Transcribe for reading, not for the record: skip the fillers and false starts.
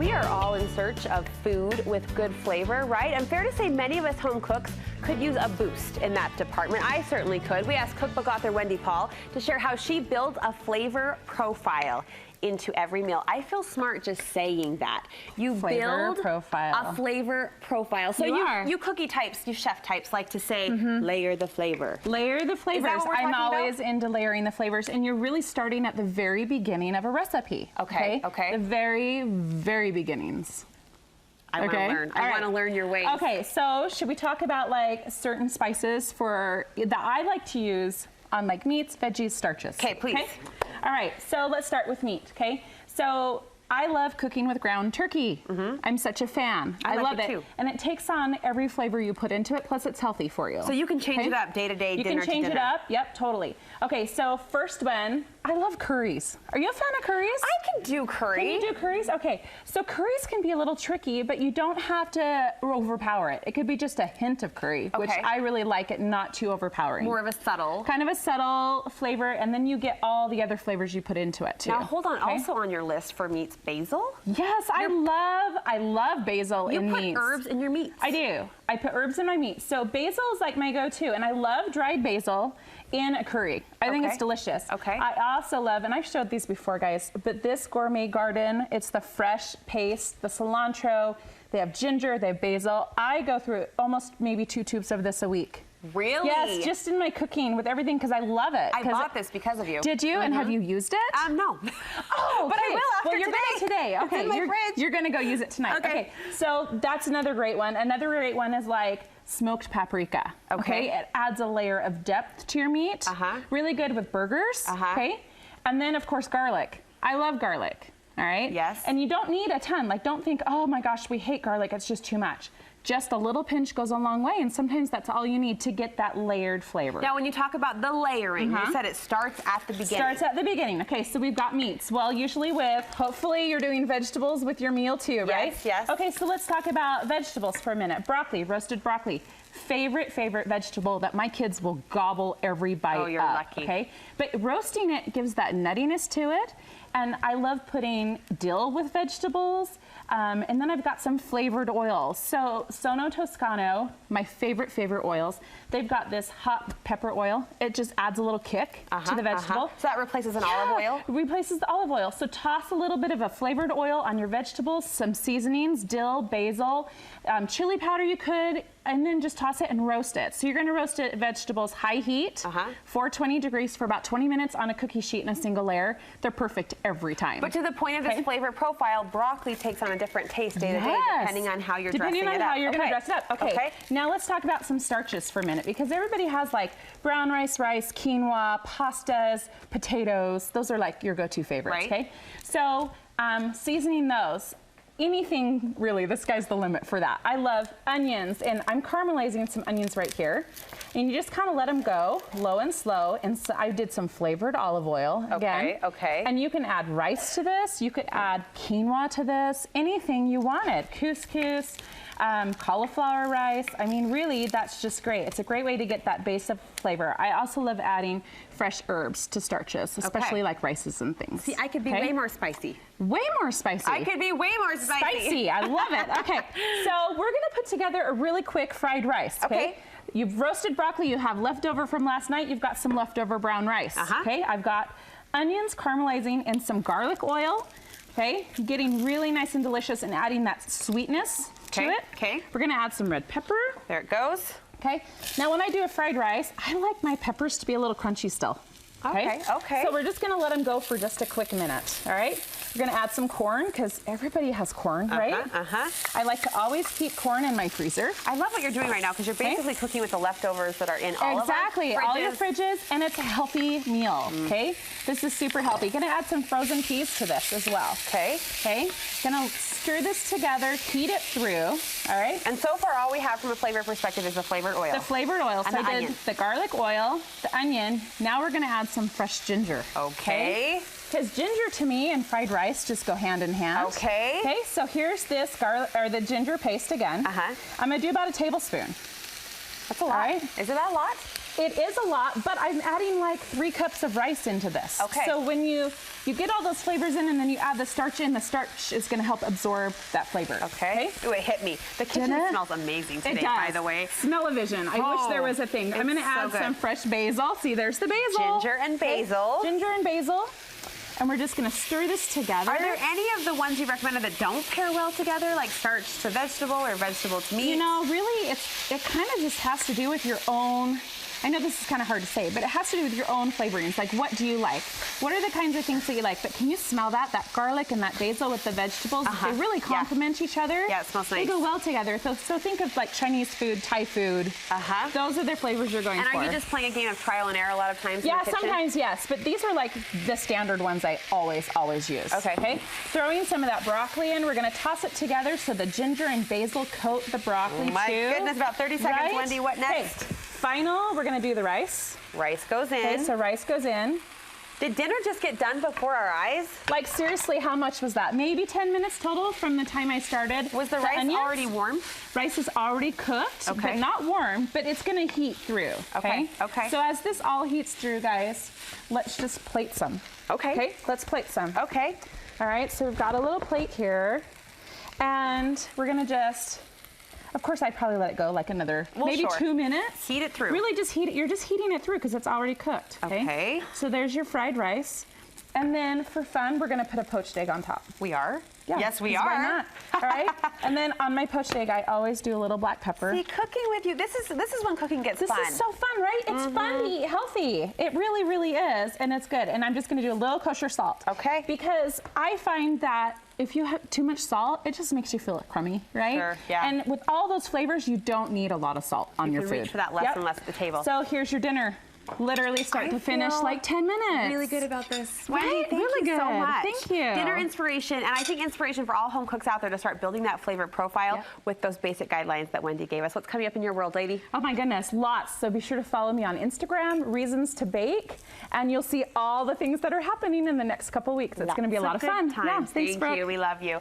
We are all in search of food with good flavor, right? And fair to say many of us home cooks could use a boost in that department. I certainly could. We asked cookbook author Wendy Paul to share how she builds a flavor profile into every meal. I feel smart just saying that. You build a flavor profile. So you cookie types, you chef types like to say, layer the flavor. Layer the flavors. I'm always into layering the flavors, and you're really starting at the very beginning of a recipe. Okay. The very, very beginnings. I want to learn. I want to learn your ways. Okay, so should we talk about like certain spices that I like to use on like meats, veggies, starches? Okay, please. Okay? All right, so let's start with meat, okay? So I love cooking with ground turkey. I'm such a fan. I love it too. And it takes on every flavor you put into it, plus it's healthy for you. So you can change it up day to day, dinner to dinner. You can change it up, yep, totally. Okay, so first one, I love curries. Are you a fan of curries? I can do curry. Can you do curries? Okay, so curries can be a little tricky, but you don't have to overpower it. It could be just a hint of curry, which I really like it, not too overpowering. More of a subtle. Kind of a subtle flavor, and then you get all the other flavors you put into it too. Now hold on, also on your list for meats, basil? Yes, I love basil in meats. You put herbs in your meats. I do. I put herbs in my meats. So basil is like my go-to, and I love dried basil in a curry. I think it's delicious. I also love, and I've showed these before, guys, but this Gourmet Garden, it's the fresh paste, the cilantro, they have ginger, they have basil. I go through almost maybe 2 tubes of this a week. Really? Yes, just in my cooking with everything because I love it. I bought this because of you. Did you? And have you used it? No. Oh, but I will after well, you're today. Gonna today. Okay, it's in my fridge. You're gonna go use it tonight. Okay. So that's another great one. Another great one is like smoked paprika. Okay. It adds a layer of depth to your meat. Really good with burgers. Okay. And then of course garlic. I love garlic. All right. Yes. And you don't need a ton. Like don't think, oh my gosh, we hate garlic. It's just too much. Just a little pinch goes a long way, and sometimes that's all you need to get that layered flavor. Now, when you talk about the layering, you said it starts at the beginning. Starts at the beginning. Okay, so we've got meats. Well, usually hopefully you're doing vegetables with your meal too, right? Yes. Okay, so let's talk about vegetables for a minute. Broccoli, roasted broccoli. Favorite vegetable that my kids will gobble every bite up. Oh, you're lucky. Okay, but roasting it gives that nuttiness to it. And I love putting dill with vegetables. And then I've got some flavored oils. So Sono Toscano, my favorite oils. They've got this hot pepper oil. It just adds a little kick to the vegetable. So that replaces an olive oil? Replaces the olive oil. So toss a little bit of a flavored oil on your vegetables, some seasonings, dill, basil, chili powder you could, and then just toss it and roast it. So you're gonna roast it vegetables high heat, 420 degrees for about 20 minutes on a cookie sheet in a single layer. They're perfect every time. But to the point of this flavor profile, broccoli takes on a different taste day to day depending on how you're dressing it up. Depending on how you're gonna dress it up. Okay. Now let's talk about some starches for a minute because everybody has like brown rice, quinoa, pastas, potatoes. Those are like your go-to favorites, okay? So seasoning those. Anything really, the sky's the limit for that. I love onions, and I'm caramelizing some onions right here. And you just kind of let them go, low and slow. And so I did some flavored olive oil again. And you can add rice to this. You could add quinoa to this. Anything you wanted. Couscous, cauliflower rice. I mean, really, that's just great. It's a great way to get that base of flavor. I also love adding fresh herbs to starches, especially like rices and things. See, I could be way more spicy. Way more spicy. I could be way more spicy. I love it. Okay, so we're gonna put together a really quick fried rice, okay? You've roasted broccoli, you have leftover from last night, you've got some leftover brown rice, okay? I've got onions caramelizing in some garlic oil, okay? Getting really nice and delicious and adding that sweetness to it. Okay. We're gonna add some red pepper. There it goes. Okay. Now when I do a fried rice, I like my peppers to be a little crunchy still. Okay. So we're just gonna let them go for just a quick minute, all right? We're gonna add some corn, because everybody has corn, right? I like to always keep corn in my freezer. I love what you're doing right now, because you're basically cooking with the leftovers that are in all of our fridges. All your fridges, and it's a healthy meal, okay? This is super healthy. Gonna add some frozen peas to this as well. Okay. Gonna stir this together, heat it through, all right? And so far, all we have from a flavor perspective is the flavored oil. The flavored oil. And so I did the garlic oil, the onion. Now we're gonna add some fresh ginger. Okay. Because ginger to me and fried rice just go hand in hand. Okay, so here's this garlic or the ginger paste again. I'm gonna do about a tablespoon. That's a lot. Is it that a lot? It is a lot, but I'm adding like 3 cups of rice into this. Okay. So when you get all those flavors in and then you add the starch in, the starch is gonna help absorb that flavor. Okay. Ooh, it hit me. The kitchen smells amazing today, by the way. Smell-o-vision. I wish there was a thing. I'm gonna add some fresh basil. See, there's the basil. Ginger and basil. Ginger and basil. And we're just gonna stir this together. Are there any of the ones you recommended that don't pair well together, like starch to vegetable or vegetable to meat? You know, really, it kind of just has to do with your own. I know this is kind of hard to say, but it has to do with your own flavorings. Like, what do you like? What are the kinds of things that you like? But can you smell that? That garlic and that basil with the vegetables, they really complement each other. Yeah, it smells nice. They go well together. So think of like Chinese food, Thai food. Those are the flavors you're going for. And are you just playing a game of trial and error a lot of times in the kitchen? Sometimes, yes. But these are like the standard ones I always use. Okay. Throwing some of that broccoli in. We're going to toss it together so the ginger and basil coat the broccoli too. My goodness, about 30 seconds, Wendy. What next? Final, we're gonna do the rice. Rice goes in. Okay, so rice goes in. Did dinner just get done before our eyes? Like seriously, how much was that? Maybe 10 minutes total from the time I started. Was the rice already warm? Rice is already cooked, but not warm, but it's gonna heat through, okay? So as this all heats through, guys, let's just plate some. Okay, let's plate some. Okay. All right, so we've got a little plate here, and we're gonna just, of course, I'd probably let it go like another maybe 2 minutes. Heat it through. Really just heat it. You're just heating it through because it's already cooked. Okay. So there's your fried rice. And then for fun, we're going to put a poached egg on top. We are? Yeah, yes, we are. Why not? All right. And then on my poached egg, I always do a little black pepper. See, cooking with you, this is when cooking gets fun. This is so fun, right? It's fun to eat healthy. It really, really is, and it's good. And I'm just going to do a little kosher salt. Okay. Because I find that if you have too much salt, it just makes you feel crummy, right? Sure, yeah. And with all those flavors, you don't need a lot of salt on your food. You can reach for that less and less at the table. So here's your dinner. Literally start to finish like 10 minutes. Really good about this. Wendy, thank you so much. Thank you. Dinner inspiration, and I think inspiration for all home cooks out there to start building that flavor profile with those basic guidelines that Wendy gave us. What's coming up in your world, lady? Oh my goodness, lots. So be sure to follow me on Instagram, Reasons to Bake, and you'll see all the things that are happening in the next couple weeks. It's going to be a lot of fun. Yeah, thanks, Brooke. Thank you. We love you.